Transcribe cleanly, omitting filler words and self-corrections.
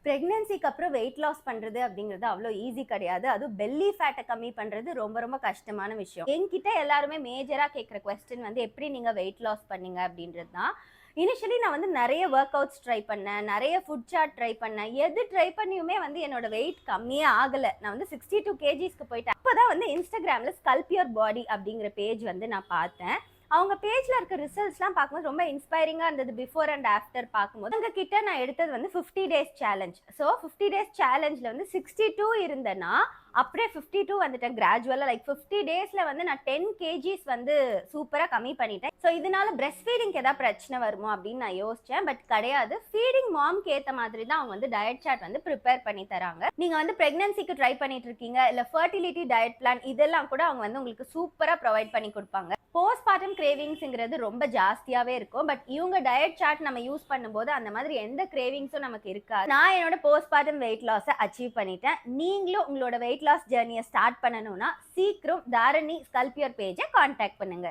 பிரெக்னன்சிக்கு அப்புறம் weight loss பண்றது அப்படிங்கிறது அவ்வளோ ஈஸி கிடையாது. அதுவும் பெல்லி ஃபேட்டை கம்மி பண்றது ரொம்ப ரொம்ப கஷ்டமான விஷயம். என்கிட்ட எல்லாருமே மேஜரா கேட்குற கொஸ்டின் வந்து எப்படி நீங்க வெயிட் லாஸ் பண்ணீங்க அப்படின்றது தான். இனிஷியலி நான் வந்து நிறைய ஒர்க் அவுட்ஸ் ட்ரை பண்ணேன், நிறைய ஃபுட் சார்ட் ட்ரை பண்ணேன். எது ட்ரை பண்ணியுமே வந்து என்னோட வெயிட் கம்மியே ஆகலை. நான் வந்து 62 கேஜிஸ்க்கு போயிட்டேன். அப்போதான் வந்து இன்ஸ்டாகிராம்ல ஸ்கல்ப் யுவர் பாடி அப்படிங்கிற பேஜ் வந்து நான் பார்த்தேன். அவங்க பேஜ்ல இருக்க ரிசல்ட்ஸ்லாம் பார்க்கும்போது ரொம்ப இன்ஸ்பைரிங்கா இருந்தது. பிஃபோர் அண்ட் ஆஃப்டர் பார்க்கும்போது அவங்க கிட்ட நான் எடுத்தது வந்து 50 டேஸ் சேலஞ்ச். ஸோ 50 டேஸ் சேலஞ்சில் வந்து 62 இருந்தேன்னா அப்படியே 52 வந்துட்டேன் கிராஜுவலாக. லைக் 50 டேஸ்ல வந்து நான் 10 கேஜிஸ் வந்து சூப்பராக கம்மி பண்ணிட்டேன். ஸோ இதனால பிரெஸ்ட் ஃபீடிங்க்கு ஏதாவது பிரச்சனை வருமோ அப்படின்னு நான் யோசிச்சேன். பட் கிடையாது. ஃபீடிங் மாம்க்கு ஏற்ற மாதிரி தான் அவங்க வந்து டயட் சார்ட் வந்து ப்ரிப்பேர் பண்ணி தராங்க. நீங்கள் வந்து ப்ரெக்னன்சிக்கு ட்ரை பண்ணிட்டு இருக்கீங்க, இல்லை ஃபர்டிலிட்டி டயட் பிளான் இதெல்லாம் கூட அவங்க வந்து உங்களுக்கு சூப்பராக ப்ரொவைட் பண்ணி கொடுப்பாங்க. போஸ்ட்மார்ட்டம் கிரேவிங்ஸ்ங்கிறது ரொம்ப ஜாஸ்தியாவே இருக்கும். பட் இவங்க டயட் சார்ட் நம்ம யூஸ் பண்ணும்போது அந்த மாதிரி எந்த கிரேவிங்ஸும் நமக்கு இருக்காது. நான் என்னோட போஸ்ட்மார்ட்டம் வெயிட் லாஸை அச்சீவ் பண்ணிட்டேன். நீங்களும் உங்களோட வெயிட் லாஸ் ஜர்னியை ஸ்டார்ட் பண்ணணும்னா சீக்கிரம் தாரணி ஸ்கல்ப் யுவர் பேஜை கான்டாக்ட் பண்ணுங்க.